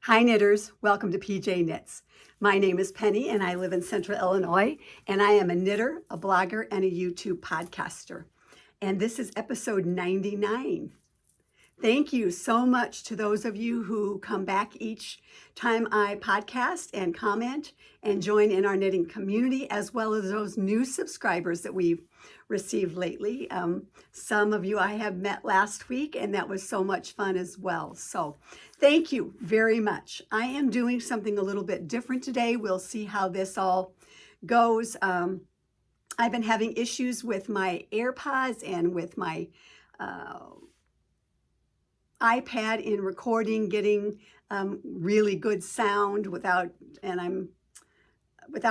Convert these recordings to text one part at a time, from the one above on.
Hi knitters, welcome to PJ Knits. My name is Penny and I live in Central Illinois, and I am a knitter, a blogger, and a YouTube podcaster. And this is episode 99. Thank you so much to those of you who come back each time I podcast and comment and join in our knitting community, as well as those new subscribers that we've received lately. Some of you I have met last week, and that was so much fun as well. So thank you very much. I am doing something a little bit different today. We'll see how this all goes. I've been having issues with my AirPods and with my iPad in recording, getting really good sound without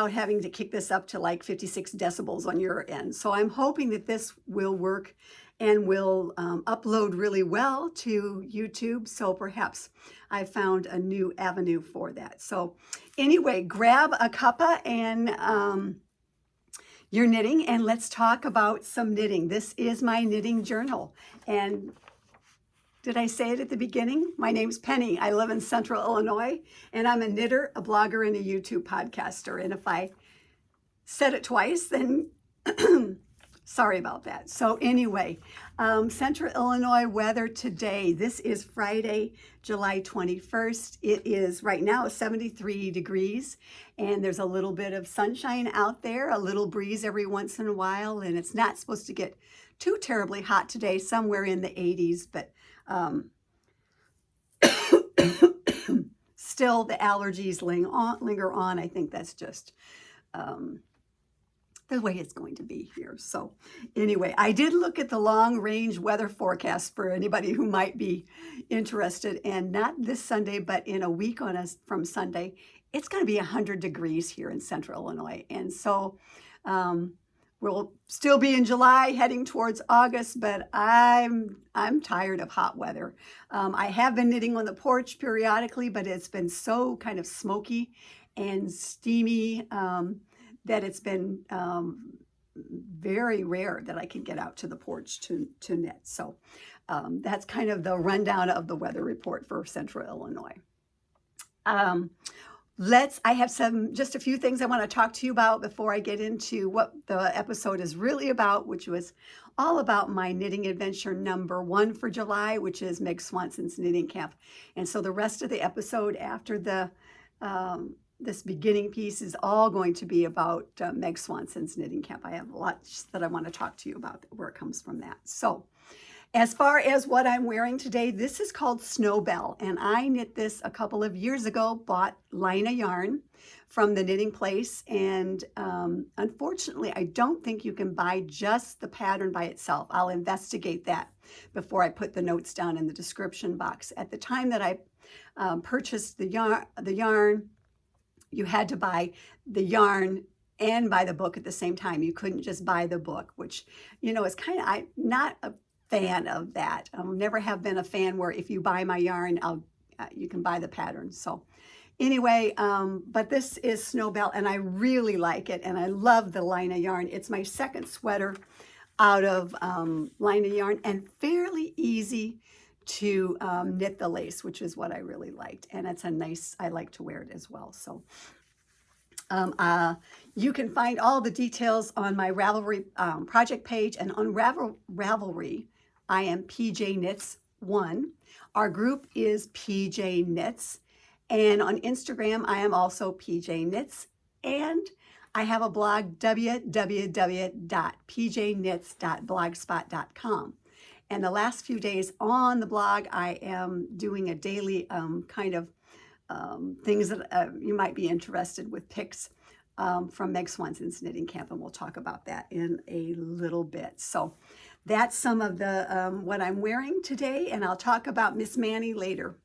having to kick this up to like 56 decibels on your end. So I'm hoping that this will work and will upload really well to YouTube. So perhaps I found a new avenue for that. So anyway, grab a cuppa and you're knitting, and let's talk about some knitting. This is my knitting journal. And did I say it at the beginning? My name's Penny. I live in Central Illinois, and I'm a knitter, a blogger, and a YouTube podcaster. And if I said it twice, then sorry about that. So anyway, Central Illinois weather today. This is Friday, July 21st. It is right now 73 degrees, and there's a little bit of sunshine out there, a little breeze every once in a while, and it's not supposed to get too terribly hot today, somewhere in the 80s, but still the allergies linger on. I think that's just the way it's going to be here. So anyway, I did look at the long range weather forecast for anybody who might be interested, and not this Sunday, but in a week from Sunday, it's going to be 100 degrees here in Central Illinois. And so we'll still be in July, heading towards August, but I'm tired of hot weather. I have been knitting on the porch periodically, but it's been so kind of smoky and steamy that it's been very rare that I can get out to the porch to knit. So that's kind of the rundown of the weather report for Central Illinois. I have just a few things I want to talk to you about before I get into what the episode is really about, which was all about my knitting adventure number 1 for July, which is Meg Swansen's knitting camp. And so the rest of the episode after this beginning piece is all going to be about Meg Swansen's knitting camp. I have lots that I want to talk to you about where it comes from that. So as far as what I'm wearing today, this is called Snowbell, and I knit this a couple of years ago, bought Lina yarn from the knitting place, and unfortunately, I don't think you can buy just the pattern by itself. I'll investigate that before I put the notes down in the description box. At the time that I purchased the yarn, you had to buy the yarn and buy the book at the same time. You couldn't just buy the book, which, is kind of, I'm not a fan of that. Never have been a fan where if you buy my yarn, you can buy the pattern. So anyway, but this is Snowbell, and I really like it, and I love the Lina yarn. It's my second sweater out of Lina yarn, and fairly easy to knit the lace, which is what I really liked. And it's I like to wear it as well. So you can find all the details on my Ravelry project page, and on Ravelry, I am pjknits1. Our group is PJ Knits, and on Instagram, I am also PJ Knits, and I have a blog, www.pjknits.blogspot.com. And the last few days on the blog, I am doing a daily kind of things that you might be interested with, pics from Meg Swansen's knitting camp, and we'll talk about that in a little bit. So that's some of the what I'm wearing today, and I'll talk about Miss Manny later.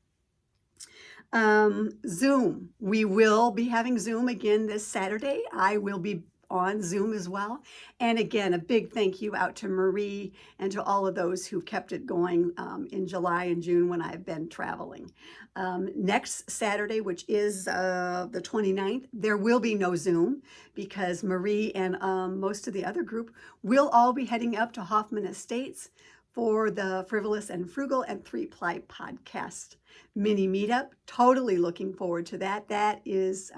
Zoom. We will be having Zoom again this Saturday. I will be on Zoom as well. And again, a big thank you out to Marie and to all of those who kept it going in July and June when I've been traveling. Next Saturday, which is the 29th, there will be no Zoom because Marie and most of the other group will all be heading up to Hoffman Estates for the Frivolous and Frugal and 3-Ply podcast mini meetup. Totally looking forward to that. That is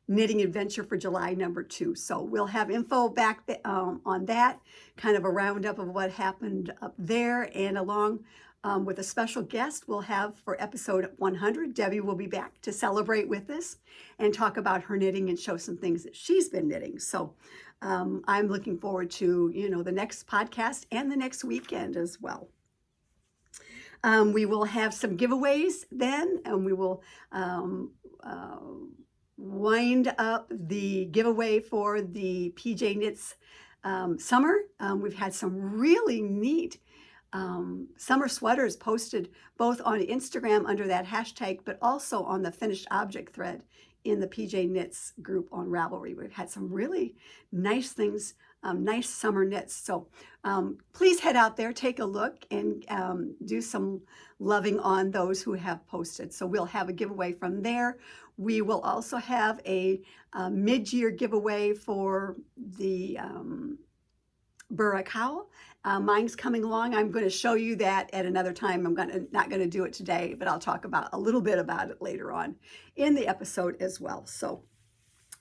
Knitting Adventure for July number 2. So we'll have info back on that, kind of a roundup of what happened up there, and along with a special guest we'll have for episode 100. Debbie will be back to celebrate with us and talk about her knitting and show some things that she's been knitting. So I'm looking forward to, the next podcast and the next weekend as well. We will have some giveaways then, and we will wind up the giveaway for the pjknits summer. We've had some really neat summer sweaters posted both on Instagram under that hashtag, but also on the finished object thread in the pjknits group on Ravelry. We've had some really nice things, nice summer knits. So please head out there, take a look, and do some loving on those who have posted. So we'll have a giveaway from there. We will also have a mid-year giveaway for the Burra cowl. Mine's coming along. I'm going to show you that at another time. I'm not going to do it today, but I'll talk about a little bit about it later on in the episode as well. So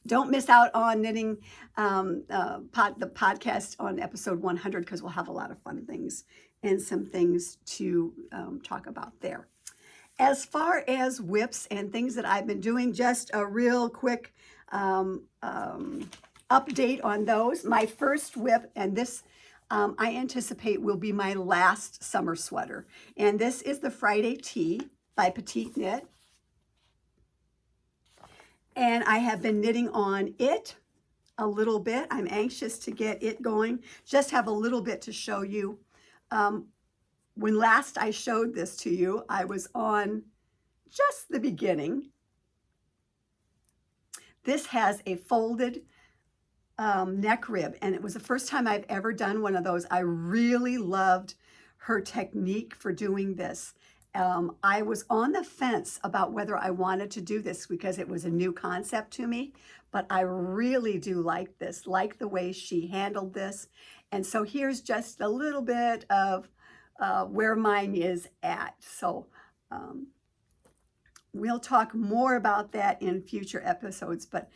don't miss out on knitting the podcast on episode 100, because we'll have a lot of fun things and some things to talk about there. As far as WIPs and things that I've been doing, just a real quick update on those. My first WIP, and this I anticipate will be my last summer sweater. And this is the Friday Tee by PetiteKnit. And I have been knitting on it a little bit. I'm anxious to get it going. Just have a little bit to show you. When last I showed this to you, I was on just the beginning. This has a folded neck rib, and it was the first time I've ever done one of those. I really loved her technique for doing this. I was on the fence about whether I wanted to do this because it was a new concept to me, but I really do like this, like the way she handled this. And so here's just a little bit of where mine is at. So we'll talk more about that in future episodes, but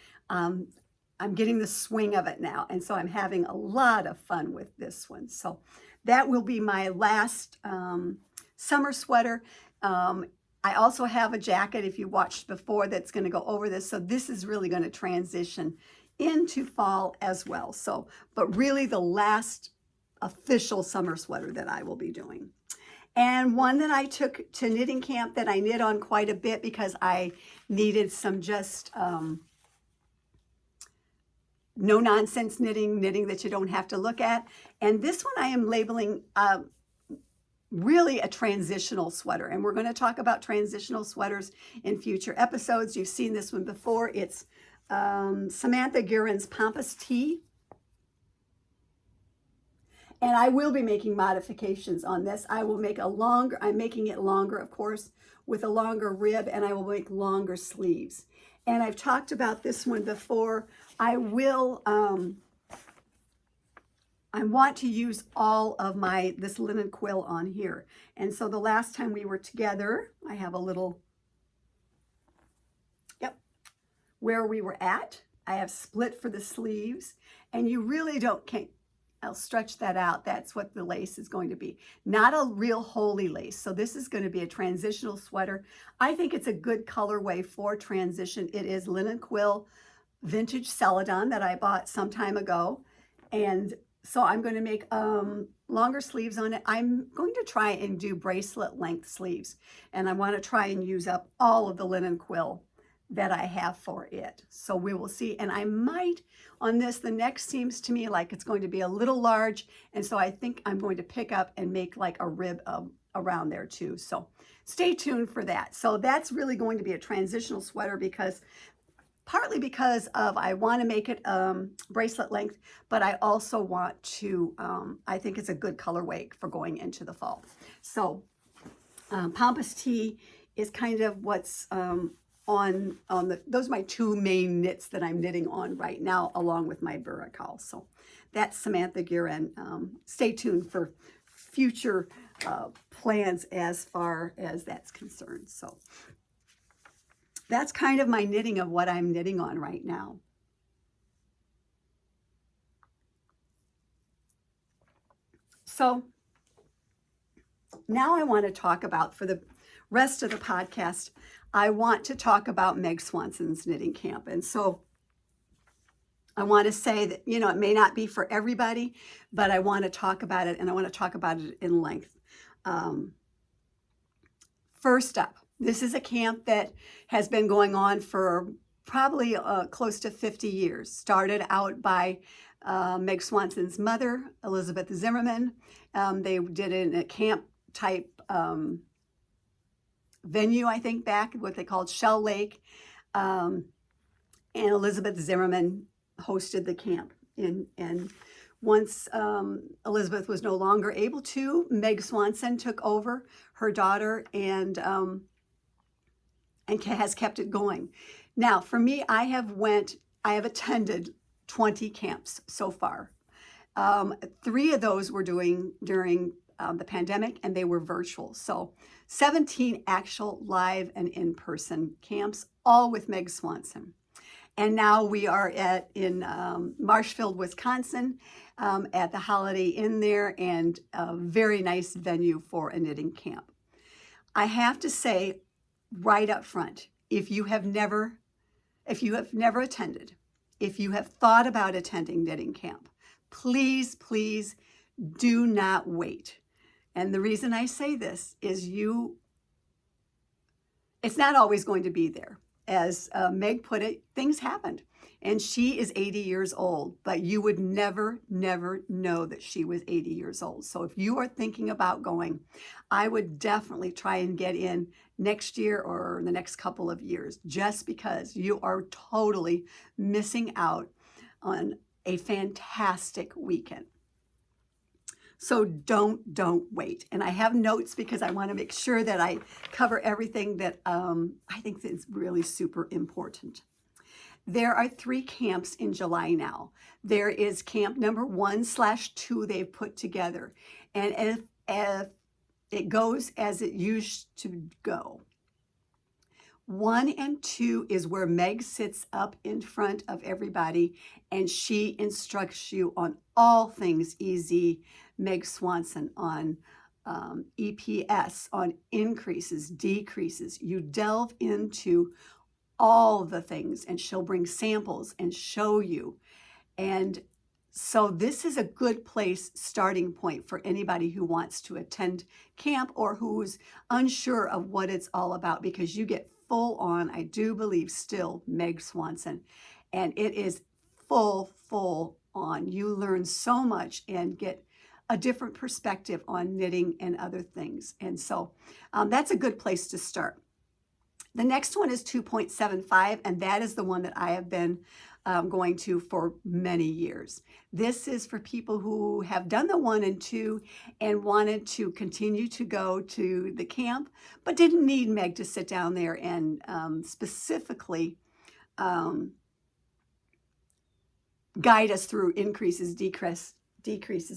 I'm getting the swing of it now, and so I'm having a lot of fun with this one. So that will be my last summer sweater. I also have a jacket, if you watched before, that's going to go over this. So this is really going to transition into fall as well. So, but really the last official summer sweater that I will be doing. And one that I took to knitting camp that I knit on quite a bit because I needed some just no-nonsense knitting that you don't have to look at. And this one I am labeling really a transitional sweater. And we're going to talk about transitional sweaters in future episodes. You've seen this one before. It's Samantha Guerin's Pampas Tee. And I will be making modifications on this. I will make I'm making it longer, of course, with a longer rib, and I will make longer sleeves. And I've talked about this one before. I want to use all of this linen quill on here. And so the last time we were together, I have a little, where we were at. I have split for the sleeves, and you really can't, I'll stretch that out. That's what the lace is going to be. Not a real holey lace. So this is going to be a transitional sweater. I think it's a good colorway for transition. It is linen quill vintage Celadon that I bought some time ago. And so I'm going to make longer sleeves on it. I'm going to try and do bracelet length sleeves. And I want to try and use up all of the linen quill that I have for it. So we will see. And I might, on this, the neck seems to me like it's going to be a little large. And so I think I'm going to pick up and make like a rib around there too. So stay tuned for that. So that's really going to be a transitional sweater partly because of I want to make it bracelet length, but I also want to, I think it's a good colorway for going into the fall. So Pampas Tee is kind of what's those are my two main knits that I'm knitting on right now, along with my Burra cowl. So that's Samantha Guerin. Stay tuned for future plans as far as that's concerned. So that's kind of my knitting of what I'm knitting on right now. So now I want to talk about, for the rest of the podcast, I want to talk about Meg Swansen's knitting camp. And so I want to say that, you know, it may not be for everybody, but I want to talk about it, and I want to talk about it in length. First up, this is a camp that has been going on for probably close to 50 years. Started out by Meg Swansen's mother, Elizabeth Zimmerman. They did it in a camp type venue, I think, back what they called Shell Lake. And Elizabeth Zimmerman hosted the camp. And once Elizabeth was no longer able to, Meg Swansen took over, her daughter, and has kept it going. Now, for me, I have attended 20 camps so far. 3 of those were during the pandemic, and they were virtual. So 17 actual live and in-person camps, all with Meg Swansen. And now we are in Marshfield, Wisconsin, at the Holiday Inn there, and a very nice venue for a knitting camp. I have to say right up front, if you have never attended, if you have thought about attending knitting camp, please, please do not wait. And the reason I say this is it's not always going to be there. As Meg put it, things happened. And she is 80 years old, but you would never, never know that she was 80 years old. So if you are thinking about going, I would definitely try and get in next year or the next couple of years, just because you are totally missing out on a fantastic weekend. So don't wait. And I have notes because I want to make sure that I cover everything that I think is really super important. There are 3 camps in July now. There is camp number 1/2 they've put together. And if it goes as it used to go. 1 and 2 is where Meg sits up in front of everybody and she instructs you on all things EZ Meg Swansen, on EPS, on increases, decreases. You delve into all the things, and she'll bring samples and show you. And so this is a good starting point for anybody who wants to attend camp or who's unsure of what it's all about, because you get full on, I do believe still, Meg Swansen. And it is full on. You learn so much and get a different perspective on knitting and other things. And so that's a good place to start. The next one is 2.75, and that is the one that I have been going to for many years. This is for people who have done the 1 and 2 and wanted to continue to go to the camp, but didn't need Meg to sit down there and specifically guide us through increases, decreases,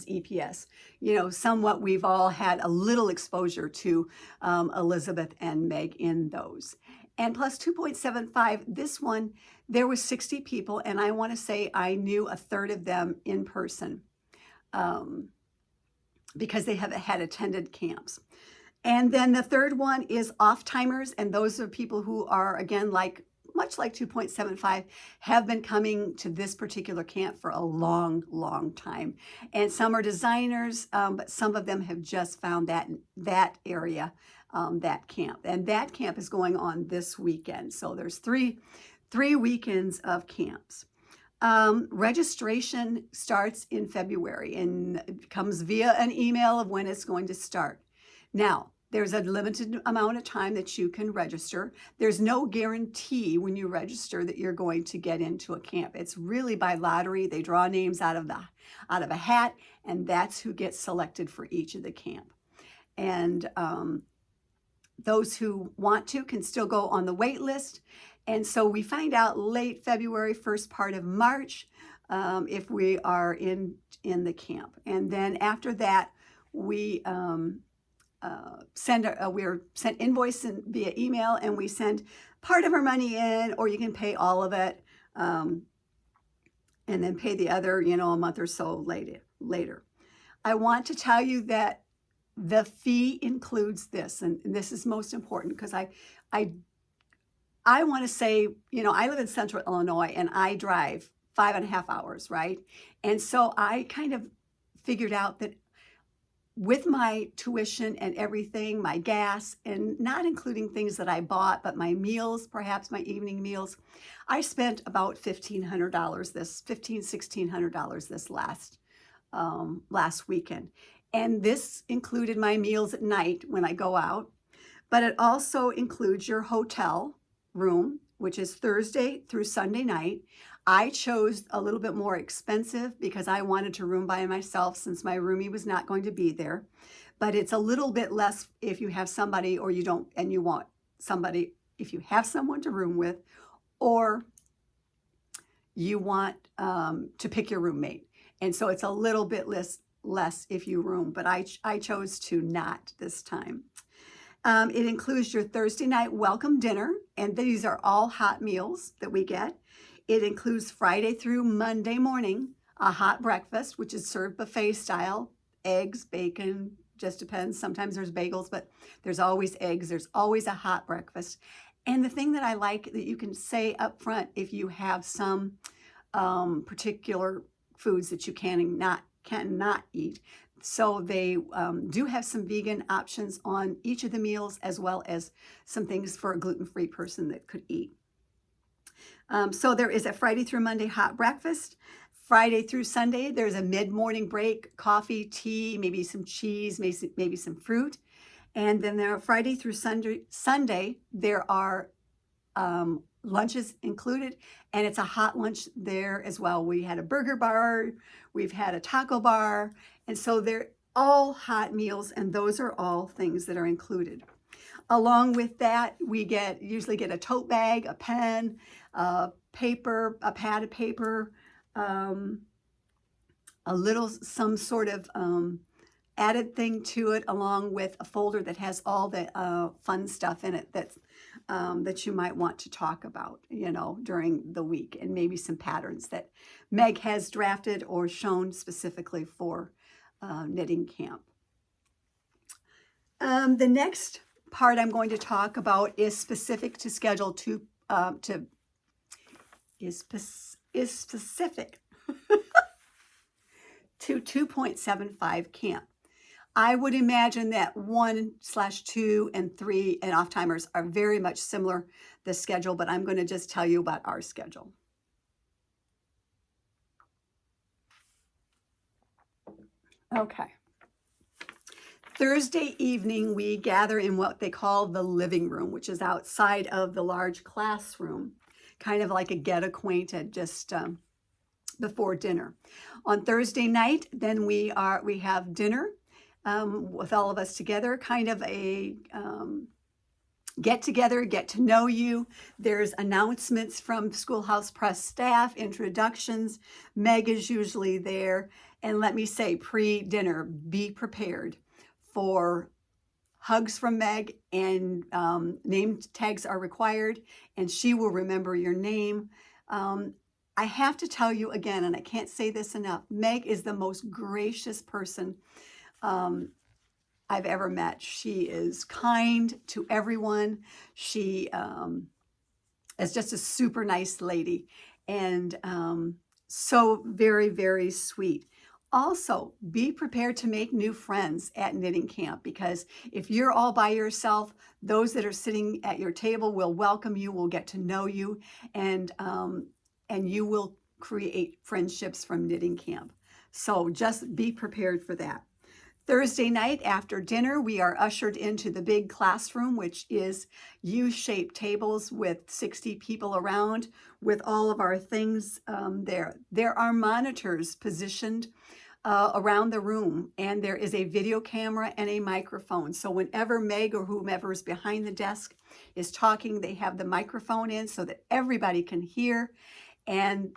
EPS. You know, somewhat we've all had a little exposure to Elizabeth and Meg in those. And plus 2.75, this one, there was 60 people, and I want to say I knew a third of them in person because they had attended camps. And then the third one is off-timers, and those are people who are, again, much like 2.75, have been coming to this particular camp for a long time. And some are designers, but some of them have just found that area, that camp. And that camp is going on this weekend. So there's three weekends of camps. Registration starts in February and it comes via an email of when it's going to start. Now, there's a limited amount of time that you can register. There's no guarantee when you register that you're going to get into a camp. It's really by lottery. They draw names out of a hat, and that's who gets selected for each of the camp. And those who want to can still go on the wait list. And so we find out late February, first part of March, if we are in the camp. And then after that, we we're sent invoice via email, and we send part of our money in, or you can pay all of it, and then pay the other, a month or so later. I want to tell you that the fee includes this, and this is most important because I want to say, I live in Central Illinois and I drive 5.5 hours, right? And so I kind of figured out that with my tuition and everything, my gas, and not including things that I bought, but my meals, perhaps my evening meals, I spent about $1,600 this last weekend. And this included my meals at night when I go out, but it also includes your hotel room, which is Thursday through Sunday night. I chose a little bit more expensive because I wanted to room by myself since my roomie was not going to be there. But it's a little bit less if you have somebody, or you don't, and you want somebody, if you have someone to room with, or you want to pick your roommate. And so it's a little bit less if you room, but I chose to not this time. It includes your Thursday night welcome dinner, and these are all hot meals that we get. It includes Friday through Monday morning, a hot breakfast, which is served buffet style, eggs, bacon, just depends. Sometimes there's bagels, but there's always eggs. There's always a hot breakfast. And the thing that I like that you can say up front if you have some particular foods that you cannot eat. So they do have some vegan options on each of the meals, as well as some things for a gluten-free person that could eat. So there is a Friday through Monday hot breakfast. Friday through Sunday, there's a mid-morning break, coffee, tea, maybe some cheese, maybe some fruit. And then there are Friday through Sunday, there are lunches included, and it's a hot lunch there as well. We had a burger bar, we've had a taco bar, and so they're all hot meals, and those are all things that are included. Along with that, we usually get a tote bag, a pen, paper, a pad of paper, some sort of added thing to it, along with a folder that has all the fun stuff in it that you might want to talk about, during the week, and maybe some patterns that Meg has drafted or shown specifically for knitting camp. The next part I'm going to talk about is specific to schedule is specific to 2.75 camp. I would imagine that 1/2 and 3 and off timers are very much similar, the schedule, but I'm going to just tell you about our schedule. Okay. Thursday evening, we gather in what they call the living room, which is outside of the large classroom, kind of like a get acquainted just before dinner. On Thursday night, then we have dinner with all of us together, kind of a get together, get to know you. There's announcements from Schoolhouse Press staff, introductions. Meg is usually there. And let me say, pre-dinner, be prepared for hugs from Meg, and name tags are required, and she will remember your name. I have to tell you again, and I can't say this enough, Meg is the most gracious person I've ever met. She is kind to everyone. She is just a super nice lady, and so very, very sweet. Also, be prepared to make new friends at knitting camp, because if you're all by yourself, those that are sitting at your table will welcome you, will get to know you, and you will create friendships from knitting camp. So just be prepared for that. Thursday night after dinner, we are ushered into the big classroom, which is U-shaped tables with 60 people around with all of our things there. There are monitors positioned around the room, and there is a video camera and a microphone. So whenever Meg or whomever is behind the desk is talking, they have the microphone in so that everybody can hear. And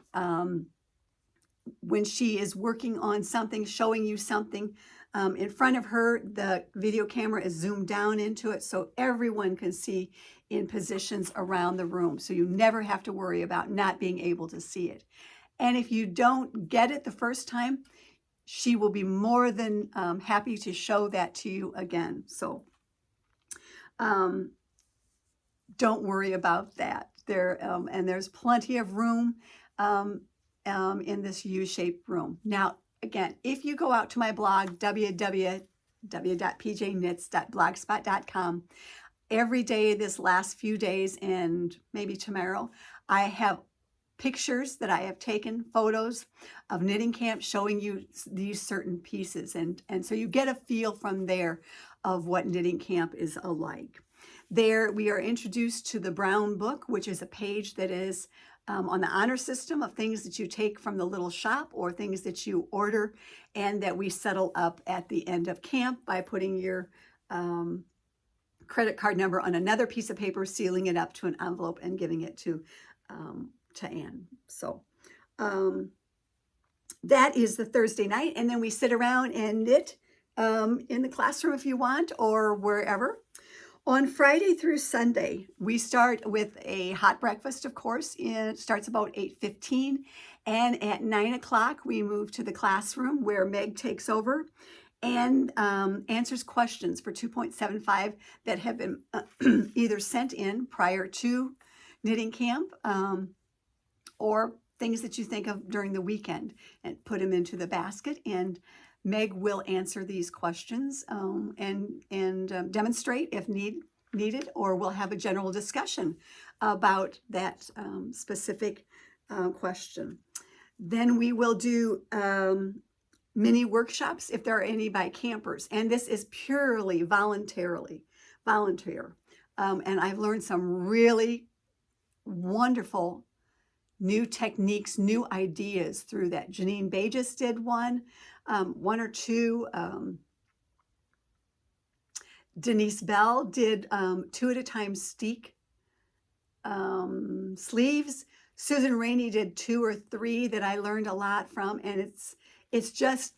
when she is working on something, showing you something in front of her, the video camera is zoomed down into it so everyone can see in positions around the room. So you never have to worry about not being able to see it. And if you don't get it the first time, she will be more than happy to show that to you again. So don't worry about that. And there's plenty of room in this U-shaped room. Now, again, if you go out to my blog, www.pjknits.blogspot.com, every day this last few days and maybe tomorrow, I have pictures that I have taken, photos of knitting camp showing you these certain pieces. And so you get a feel from there of what knitting camp is alike. There we are introduced to the brown book, which is a page that is on the honor system of things that you take from the little shop or things that you order and that we settle up at the end of camp by putting your credit card number on another piece of paper, sealing it up to an envelope and giving it to Anne. So that is the Thursday night. And then we sit around and knit in the classroom if you want or wherever. On Friday through Sunday, we start with a hot breakfast, of course. It starts about 8:15. And at 9 o'clock, we move to the classroom where Meg takes over and answers questions for 2.75 that have been either sent in prior to knitting camp or things that you think of during the weekend, and put them into the basket. And Meg will answer these questions and demonstrate if needed, or we'll have a general discussion about that specific question. Then we will do mini workshops if there are any by campers, and this is purely volunteer. And I've learned some really wonderful new techniques, new ideas through that. Janine Bajus did one or two. Denise Bell did 2 at a time steek sleeves. Susan Rainey did 2 or 3 that I learned a lot from, and it's just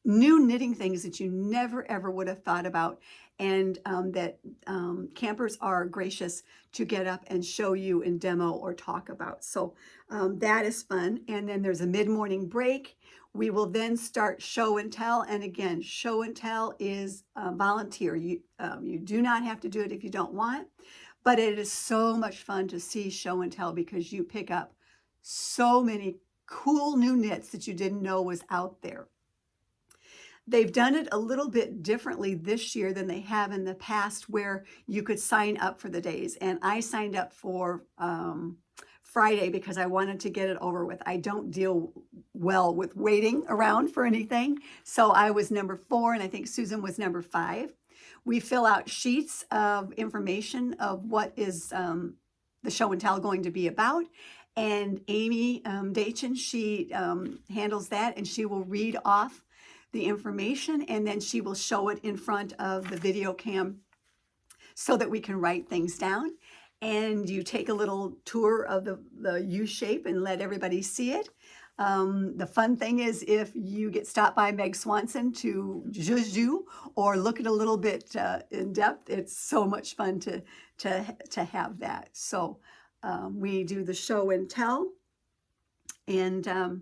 new knitting things that you never ever would have thought about, and that campers are gracious to get up and show you and demo or talk about. So that is fun. And then there's a mid-morning break. We will then start show and tell. And again, show and tell is volunteer. You do not have to do it if you don't want, but it is so much fun to see show and tell because you pick up so many cool new knits that you didn't know was out there. They've done it a little bit differently this year than they have in the past, where you could sign up for the days. And I signed up for Friday because I wanted to get it over with. I don't deal well with waiting around for anything. So I was number 4, and I think Susan was number 5. We fill out sheets of information of what is the show and tell going to be about. And Amy Dachin, she handles that, and she will read off the information, and then she will show it in front of the video cam so that we can write things down. And you take a little tour of the U shape and let everybody see it. The fun thing is if you get stopped by Meg Swansen to zhuzh you or look at a little bit in depth, it's so much fun to have that. So we do the show and tell, and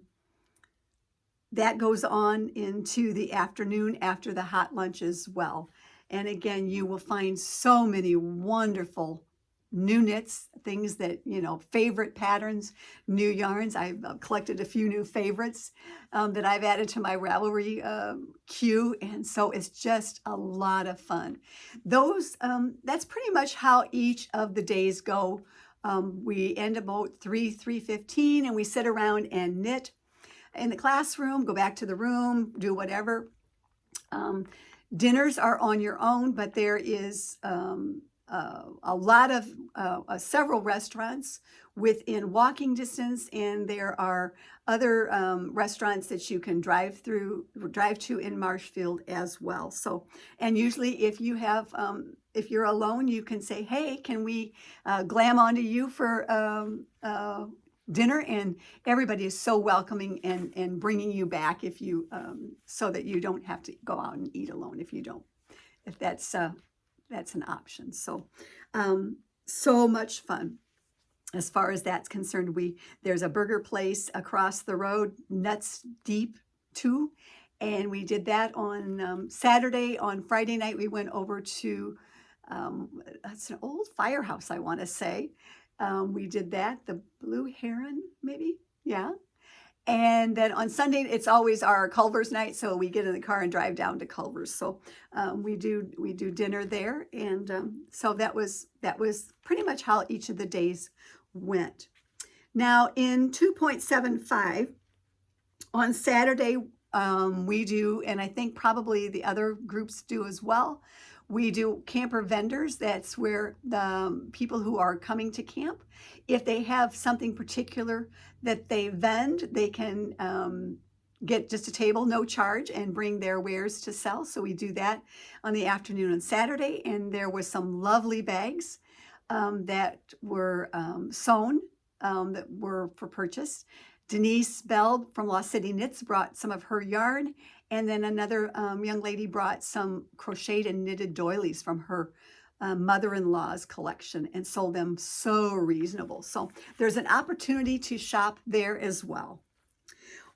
that goes on into the afternoon after the hot lunch as well. And again, you will find so many wonderful new knits, things that, favorite patterns, new yarns. I've collected a few new favorites that I've added to my Ravelry queue. And so it's just a lot of fun. That's pretty much how each of the days go. We end about 3:15, and we sit around and knit in the classroom, go back to the room, do whatever. Dinners are on your own, but there is a lot of several restaurants within walking distance, and there are other restaurants that you can drive to in Marshfield as well. So, and usually if you're alone, you can say, hey, can we glam onto you for dinner, and everybody is so welcoming and bringing you back if you so that you don't have to go out and eat alone if that's an option. So so much fun. As far as that's concerned, there's a burger place across the road, Nuts Deep too, and we did that on Saturday. On Friday night, we went over to it's an old firehouse, I want to say. We did that, the Blue Heron, maybe, yeah. And then on Sunday, it's always our Culver's night, so we get in the car and drive down to Culver's. So we do dinner there, and so that was pretty much how each of the days went. Now in 2.75 on Saturday, we do, and I think probably the other groups do as well. We do camper vendors. That's where the people who are coming to camp, if they have something particular that they vend, they can get just a table, no charge, and bring their wares to sell. So we do that on the afternoon on Saturday, and there was some lovely bags that were sewn that were for purchase. Denise Bell from Lost City Knits brought some of her yarn, and then another young lady brought some crocheted and knitted doilies from her mother-in-law's collection and sold them so reasonable. So there's an opportunity to shop there as well.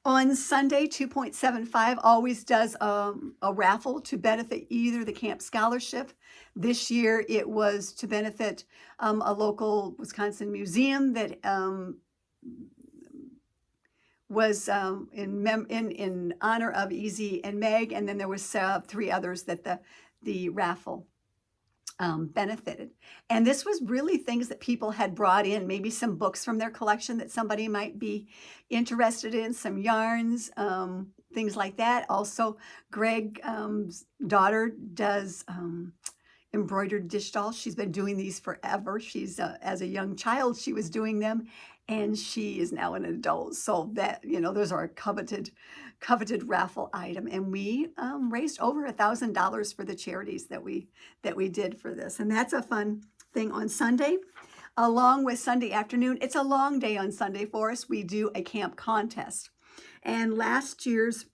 On Sunday, 2.75 always does a raffle to benefit either the Camp Scholarship. This year it was to benefit a local Wisconsin museum that was in honor of Easy and Meg, and then there was 3 others that the raffle benefited. And this was really things that people had brought in, maybe some books from their collection that somebody might be interested in, some yarns, things like that. Also, Greg's daughter does embroidered dish dolls. She's been doing these forever. She's as a young child, she was doing them, and she is now an adult. So that, those are a coveted raffle item, and we raised over $1,000 for the charities that we did for this. And that's a fun thing on Sunday. Along with Sunday afternoon, it's a long day on Sunday for us. We do a camp contest, and last year's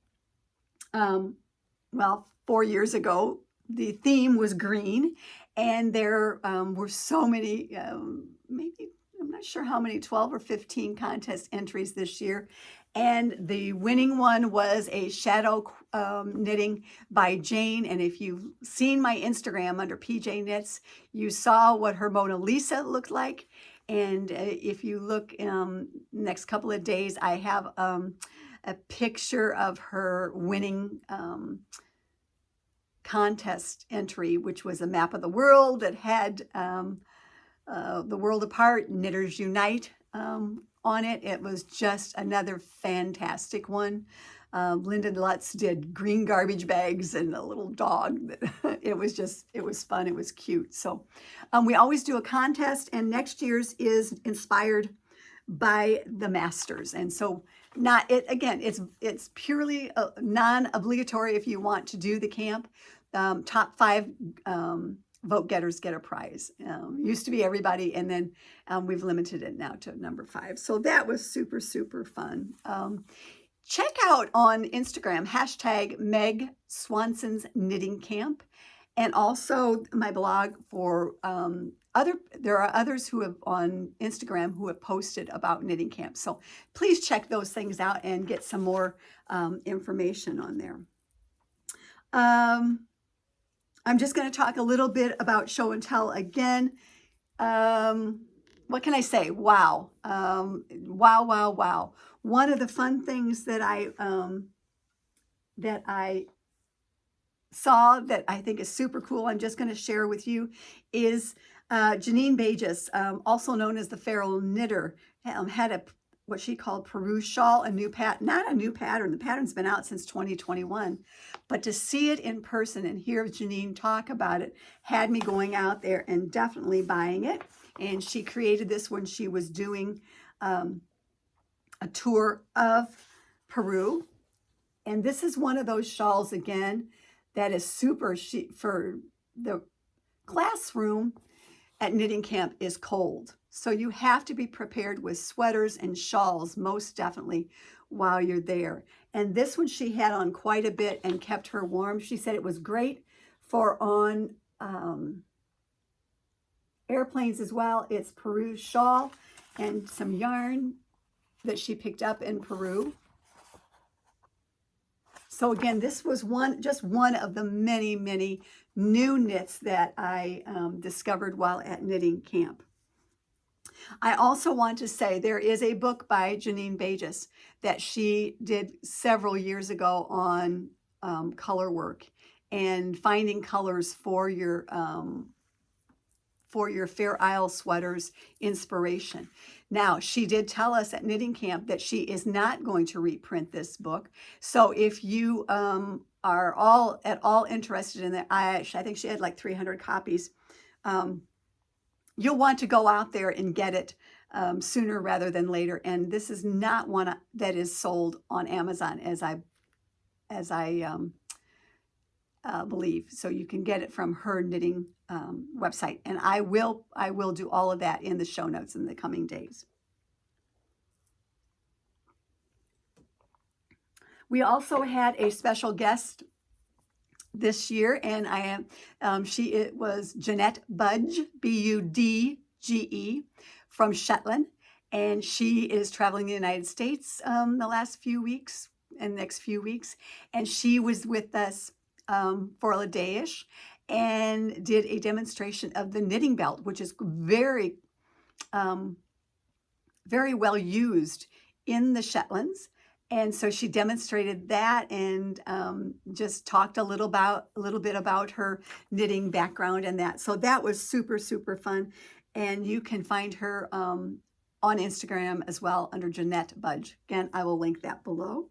4 years ago, the theme was green, and there were so many, maybe, I'm not sure how many, 12 or 15 contest entries this year. And the winning one was a shadow knitting by Jane. And if you've seen my Instagram under pjknits, you saw what her Mona Lisa looked like. And if you look next couple of days, I have a picture of her winning contest entry, which was a map of the world that had the world apart, Knitters Unite on it. It was just another fantastic one. Lyndon Lutz did green garbage bags and a little dog. It was fun. It was cute. So we always do a contest, and next year's is inspired by the masters. And so it's purely non-obligatory if you want to do the camp. Top 5 vote getters get a prize. Used to be everybody, and then we've limited it now to number 5. So that was super, super fun. Check out on Instagram, hashtag Meg Swansen's Knitting Camp, and also my blog for there are others who have on Instagram who have posted about knitting camp. So please check those things out and get some more information on there. I'm just going to talk a little bit about show and tell again. What can I say? Wow. Wow. One of the fun things that I saw that I think is super cool, I'm just going to share with you, is Janine Bajus, also known as the Feral Knitter, had what she called Peru shawl, not a new pattern. The pattern's been out since 2021, but to see it in person and hear Janine talk about it had me going out there and definitely buying it. And she created this when she was doing a tour of Peru. And this is one of those shawls, again, that is super chic for the classroom at knitting camp is cold. So you have to be prepared with sweaters and shawls, most definitely, while you're there. And this one she had on quite a bit and kept her warm. She said it was great for on airplanes as well. It's Peru shawl and some yarn that she picked up in Peru. So again, this was just one of the many, many new knits that I discovered while at knitting camp. I also want to say there is a book by Janine Bajus that she did several years ago on color work and finding colors for your Fair Isle sweaters inspiration. Now, she did tell us at knitting camp that she is not going to reprint this book. So if you are at all interested in that, I think she had like 300 copies. You'll want to go out there and get it sooner rather than later. And this is not one that is sold on Amazon, as I believe. So you can get it from her knitting website, and I will do all of that in the show notes in the coming days. We also had a special guest this year, and it was Janette Budge, Budge, from Shetland, and she is traveling the United States the last few weeks and next few weeks, and she was with us for a day-ish and did a demonstration of the knitting belt, which is very well used in the Shetlands. And so she demonstrated that and just talked a little bit about her knitting background and that. So that was super, super fun. And you can find her on Instagram as well under Janette Budge. Again, I will link that below.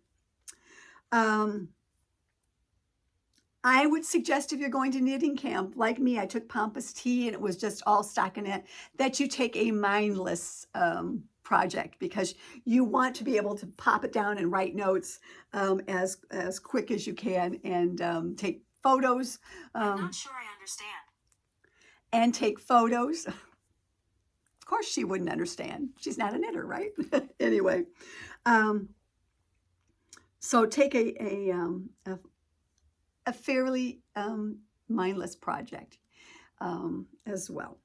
I would suggest if you're going to knitting camp, like me, I took Pampas tea and it was just all stockinette, that you take a mindless project, because you want to be able to pop it down and write notes as quick as you can and take photos. I'm not sure I understand. And take photos. Of course she wouldn't understand. She's not a knitter, right? Anyway, so take a fairly mindless project as well.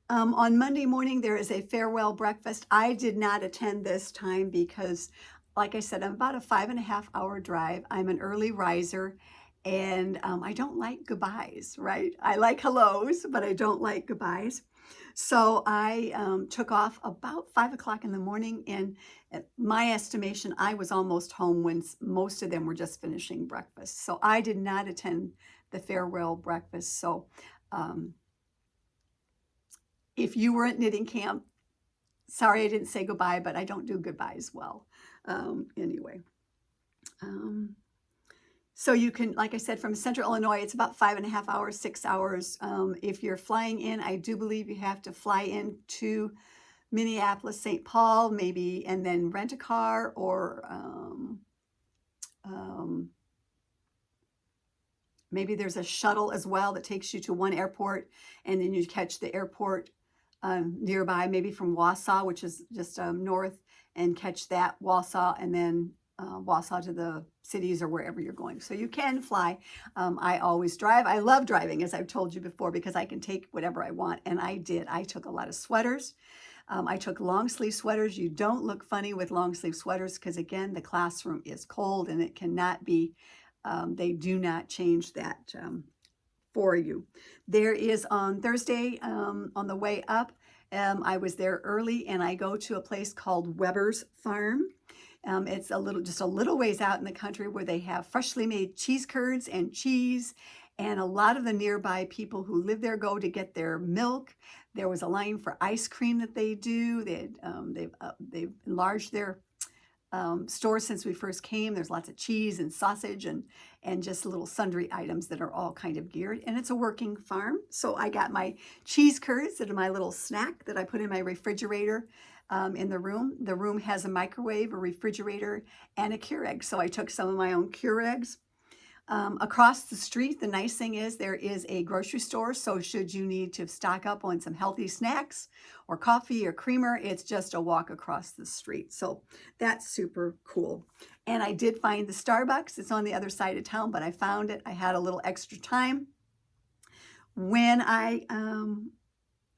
On Monday morning, there is a farewell breakfast. I did not attend this time because, like I said, I'm about a 5.5-hour drive. I'm an early riser, and I don't like goodbyes, right? I like hellos, but I don't like goodbyes. So I took off about 5 o'clock in the morning, and at my estimation, I was almost home when most of them were just finishing breakfast. So I did not attend the farewell breakfast. So if you were at knitting camp, sorry I didn't say goodbye, but I don't do goodbyes well. Anyway. So you can, like I said, from Central Illinois, it's about 5.5 hours, 6 hours. If you're flying in, I do believe you have to fly in to Minneapolis, St. Paul, maybe, and then rent a car, or maybe there's a shuttle as well that takes you to one airport, and then you catch the airport nearby, maybe from Wausau, which is just north, and catch that Wausau, and then Wausau to the cities or wherever you're going. So you can fly. I always drive. I love driving, as I've told you before, because I can take whatever I want. And I did. I took a lot of sweaters. I took long sleeve sweaters. You don't look funny with long sleeve sweaters because, again, the classroom is cold and it cannot be, they do not change that for you. There is on Thursday, on the way up, I was there early, and I go to a place called Weber's Farm. It's just a little ways out in the country, where they have freshly made cheese curds and cheese, and a lot of the nearby people who live there go to get their milk. There was a line for ice cream that they do. They've enlarged their store since we first came. There's lots of cheese and sausage and just little sundry items that are all kind of geared. And it's a working farm. So I got my cheese curds that are my little snack that I put in my refrigerator in the room. The room has a microwave, a refrigerator, and a Keurig. So I took some of my own Keurigs. Across the street, the nice thing is there is a grocery store. So should you need to stock up on some healthy snacks or coffee or creamer, it's just a walk across the street. So that's super cool. And I did find the Starbucks. It's on the other side of town, but I found it. I had a little extra time when I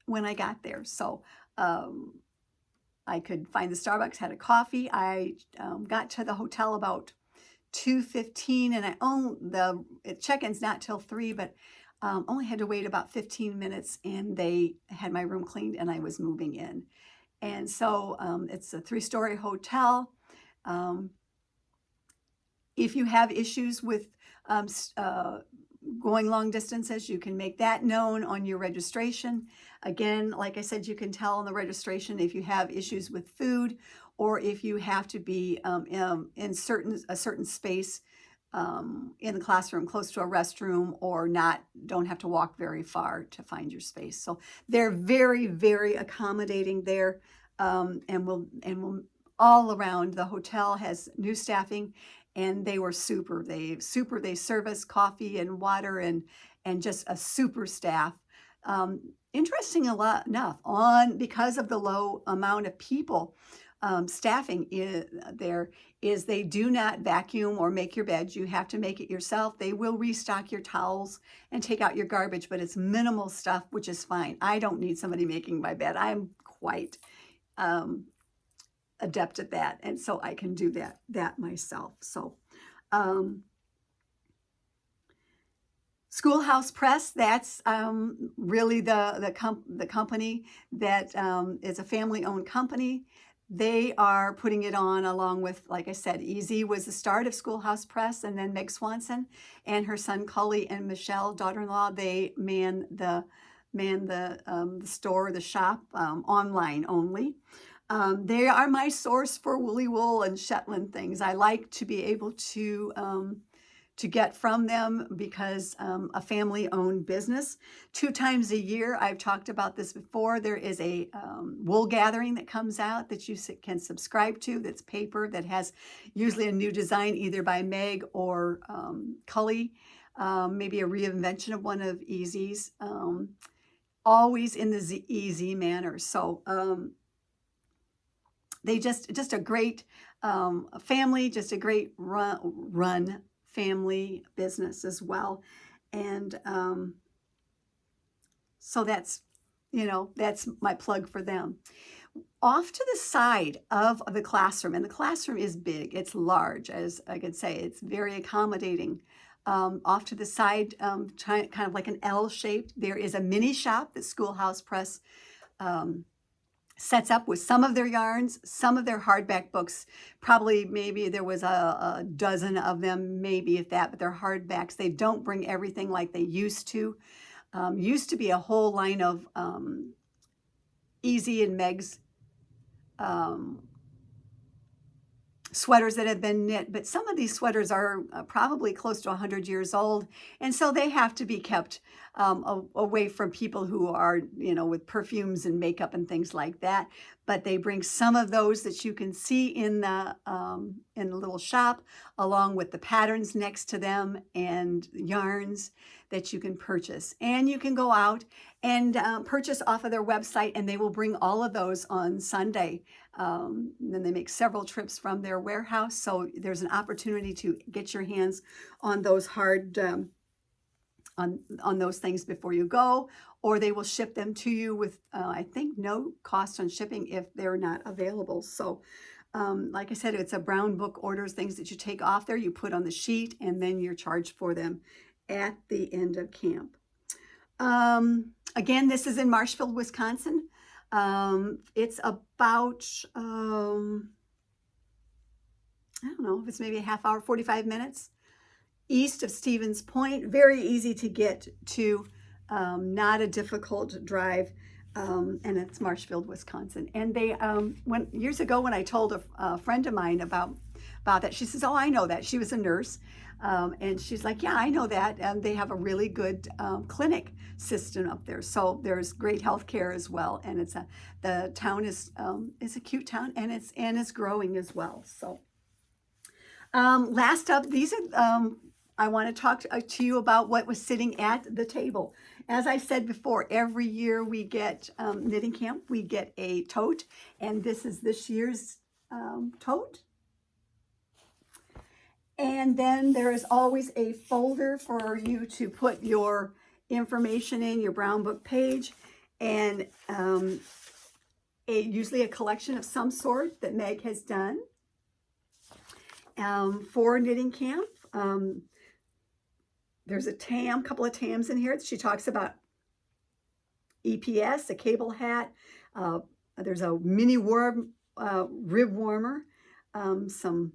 got there. So I could find the Starbucks, had a coffee. I got to the hotel about 2:15, and I the check-in's not till 3, but only had to wait about 15 minutes, and they had my room cleaned, and I was moving in. And so it's a 3-story hotel. If you have issues with going long distances, you can make that known on your registration. Again, like I said, you can tell on the registration if you have issues with food, or if you have to be in a certain space in the classroom, close to a restroom, or don't have to walk very far to find your space. So they're very, very accommodating there, and will all around. The hotel has new staffing, and they were super. They serve us coffee and water and just a super staff. Interesting enough, because of the low amount of people staffing there is they do not vacuum or make your bed. You have to make it yourself. They will restock your towels and take out your garbage, but it's minimal stuff, which is fine. I don't need somebody making my bed. I'm quite adept at that, and so I can do that myself. So Schoolhouse Press, that's really the company that is a family-owned company. They are putting it on along with, like I said, Easy was the start of Schoolhouse Press, and then Meg Swansen and her son Cully and Michelle, daughter-in-law, they man the store, the shop, online only. They are my source for woolly wool and Shetland things. I like to be able to get from them because a family-owned business. 2 times a year, I've talked about this before, there is a wool gathering that comes out that you can subscribe to, that's paper, that has usually a new design either by Meg or Cully, maybe a reinvention of one of Easy's, always in the easy manner. So they just a great family, just a great run family business as well. And so that's my plug for them. Off to the side of the classroom, and the classroom is big, it's large, as I could say, it's very accommodating. Off to the side, kind of like an L shaped, there is a mini shop that Schoolhouse Press sets up with some of their yarns, some of their hardback books. Probably maybe there was a dozen of them, maybe if that, but they're hardbacks. They don't bring everything like they used to. Used to be a whole line of Easy and Meg's sweaters that have been knit, but some of these sweaters are probably close to 100 years old, and so they have to be kept away from people who are, with perfumes and makeup and things like that. But they bring some of those that you can see in the little shop, along with the patterns next to them and yarns that you can purchase. And you can go out and purchase off of their website, and they will bring all of those on Sunday. Then they make several trips from their warehouse, so there's an opportunity to get your hands on those hard on those things before you go, or they will ship them to you with I think no cost on shipping if they're not available. So like I said, it's a brown book orders, things that you take off there, you put on the sheet, and then you're charged for them at the end of camp. Again, this is in Marshfield, Wisconsin. It's about I don't know if it's maybe a half hour, 45 minutes east of Stevens Point. Very easy to get to, not a difficult drive, and it's Marshfield, Wisconsin. And they, years ago when I told a friend of mine about that, she says, "Oh, I know that." She was a nurse, and she's like, "Yeah, I know that." And they have a really good clinic system up there, so there's great health care as well. And the town is a cute town, and it's growing as well. So last up, these are I want to talk to you about what was sitting at the table. As I said before, every year we get knitting camp, we get a tote, and this is this year's tote. And then there is always a folder for you to put your information in, your brown book page, and usually a collection of some sort that Meg has done for knitting camp. There's a couple of TAMs in here. She talks about EPS, a cable hat. There's a mini rib warmer, some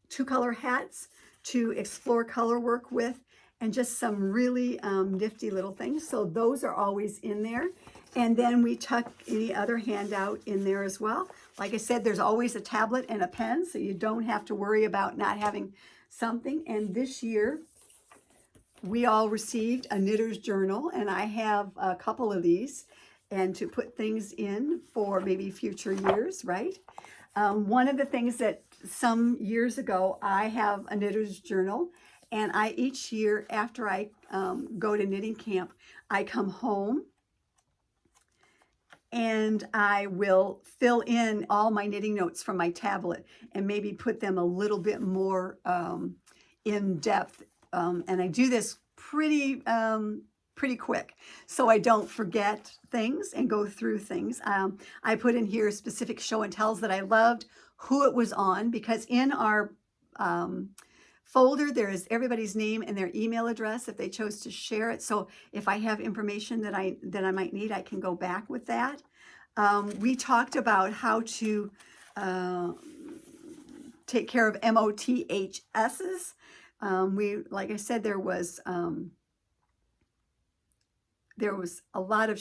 2-color hats to explore color work with, and just some really nifty little things. So those are always in there. And then we tuck any other handout in there as well. Like I said, there's always a tablet and a pen, so you don't have to worry about not having something. And this year, we all received a knitter's journal, and I have a couple of these, and to put things in for maybe future years, right? One of the things that some years ago, I have a knitter's journal, and each year after I go to knitting camp, I come home and I will fill in all my knitting notes from my tablet and maybe put them a little bit more in depth. And I do this pretty quick, so I don't forget things and go through things. I put in here specific show and tells that I loved, who it was on, because in our folder there is everybody's name and their email address if they chose to share it. So if I have information that I might need, I can go back with that. We talked about how to take care of MOTHSs. Like I said, there was a lot of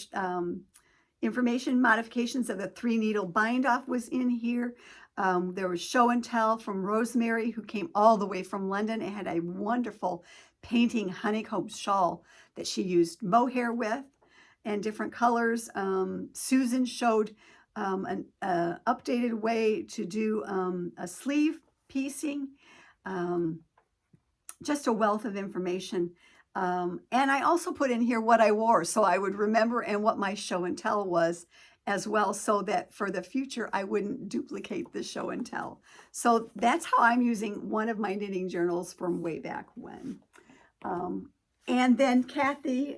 information. Modifications of the 3-needle bind off was in here. There was show and tell from Rosemary, who came all the way from London. It had a wonderful painting honeycomb shawl that she used mohair with and different colors. Susan showed an updated way to do a sleeve piecing. Just a wealth of information. And I also put in here what I wore so I would remember, and what my show and tell was as well, so that for the future I wouldn't duplicate the show and tell. So that's how I'm using one of my knitting journals from way back when. And then Kathy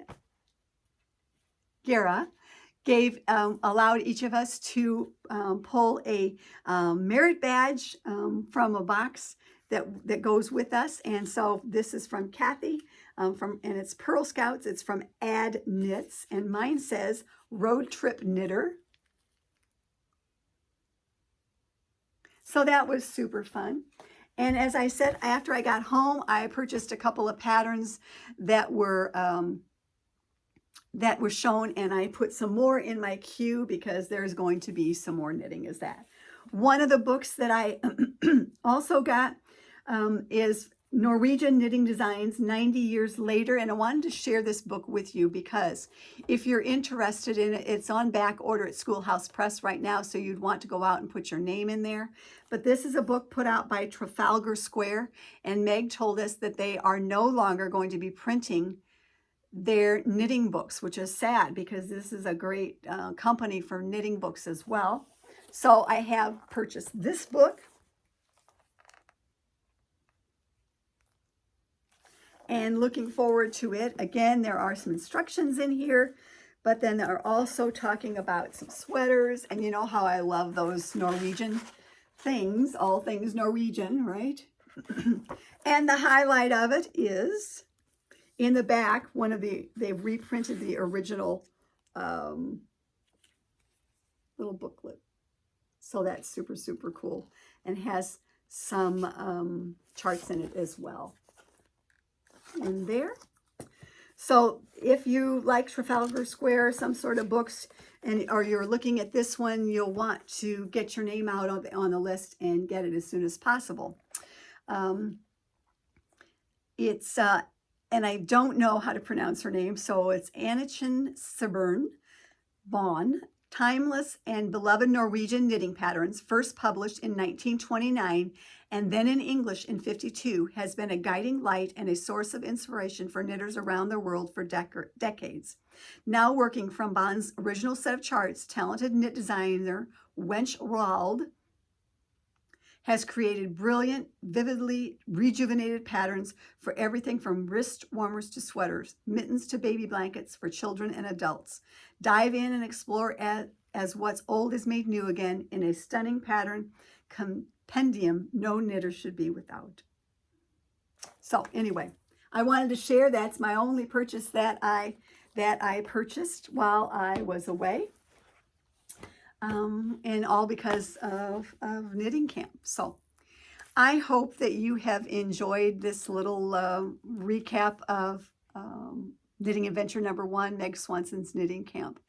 Guerra allowed each of us to pull a merit badge from a box that goes with us. And so this is from Kathy, and it's Purl Scouts. It's from Add Knits, and mine says Road Trip Knitter. So that was super fun. And as I said, after I got home, I purchased a couple of patterns that were shown, and I put some more in my queue because there's going to be some more knitting as that. One of the books that I also got is Norwegian Knitting Designs 90 Years Later, and I wanted to share this book with you because if you're interested in it, it's on back order at Schoolhouse Press right now, so you'd want to go out and put your name in there. But this is a book put out by Trafalgar Square, and Meg told us that they are no longer going to be printing their knitting books, which is sad because this is a great company for knitting books as well. So I have purchased this book. And looking forward to it. Again, there are some instructions in here, but then they're also talking about some sweaters. And you know how I love those Norwegian things, all things Norwegian, right? And the highlight of it is in the back, they've reprinted the original little booklet. So that's super, super cool, and has some charts in it as well. In there. So if you like Trafalgar Square, some sort of books, or you're looking at this one, you'll want to get your name out on the list and get it as soon as possible. It's and I don't know how to pronounce her name, so it's Annichin Sibern Bond, timeless and beloved Norwegian knitting patterns, first published in 1929 and then in English in 52, has been a guiding light and a source of inspiration for knitters around the world for decades. Now working from Bond's original set of charts, talented knit designer Wench Wald has created brilliant, vividly rejuvenated patterns for everything from wrist warmers to sweaters, mittens to baby blankets for children and adults. Dive in and explore as what's old is made new again in a stunning pattern compendium no knitter should be without. So anyway, I wanted to share. That's my only purchase that I purchased while I was away. And all because of knitting camp. So I hope that you have enjoyed this little recap of Knitting Adventure number 1, Meg Swansen's knitting camp.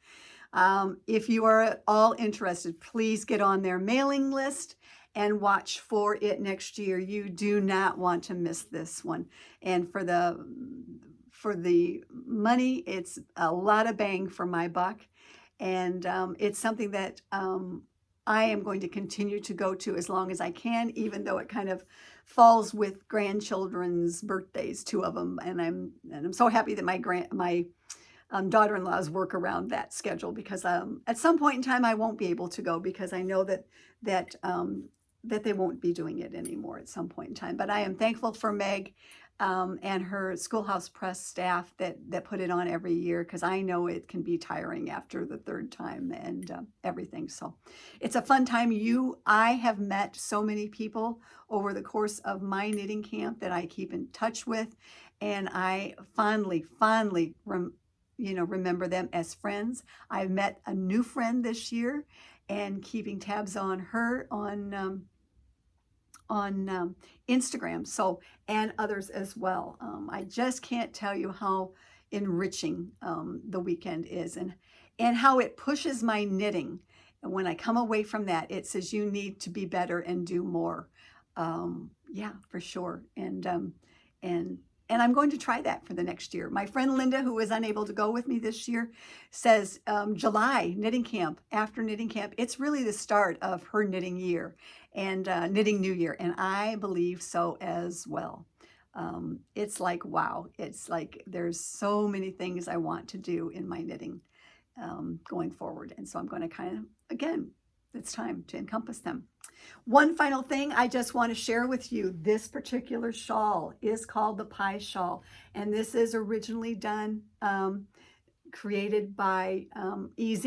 If you are at all interested, please get on their mailing list and watch for it next year. You do not want to miss this one. And for the money, it's a lot of bang for my buck. And it's something that I am going to continue to go to as long as I can, even though it kind of falls with grandchildren's birthdays, 2 of them. And I'm so happy that my daughter-in-laws work around that schedule, because at some point in time I won't be able to go, because I know that they won't be doing it anymore at some point in time. But I am thankful for Meg and her Schoolhouse Press staff that put it on every year, because I know it can be tiring after the 3rd time and everything. So it's a fun time. I have met so many people over the course of my knitting camp that I keep in touch with, and I fondly remember them as friends. I've met a new friend this year, and keeping tabs on her on Instagram, so, and others as well. I just can't tell you how enriching the weekend is, and how it pushes my knitting. And when I come away from that, it says you need to be better and do more. Yeah, for sure. And I'm going to try that for the next year. My friend Linda, who was unable to go with me this year, says July knitting camp, after knitting camp, it's really the start of her knitting year and knitting new year. And I believe so as well. It's like, wow, it's like there's so many things I want to do in my knitting going forward. And so I'm going to kind of, again, it's time to encompass them. One final thing I just want to share with you. This particular shawl is called the Pie Shawl, and this is originally done, created by EZ.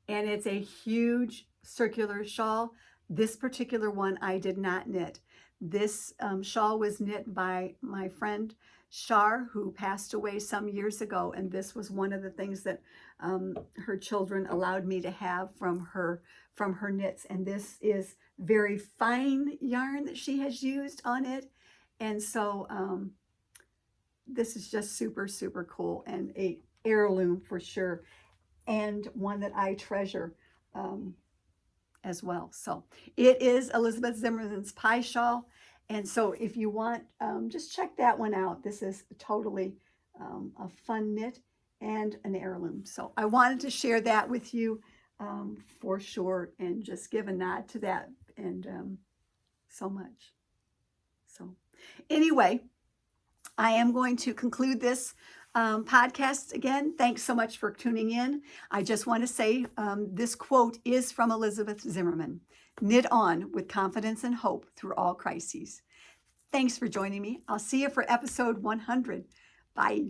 And it's a huge circular shawl. This particular one I did not knit. This shawl was knit by my friend Shar, who passed away some years ago, and this was one of the things that her children allowed me to have from her knits. And this is very fine yarn that she has used on it, and so this is just super, super cool, and a heirloom for sure, and one that I treasure as well. So it is Elizabeth Zimmerman's Pie Shawl. And so if you want, just check that one out. This is totally a fun knit and an heirloom. So I wanted to share that with you for sure, and just give a nod to that, and so much. So anyway, I am going to conclude this podcast again. Thanks so much for tuning in. I just want to say this quote is from Elizabeth Zimmerman. Knit on with confidence and hope through all crises. Thanks for joining me. I'll see you for episode 100. Bye.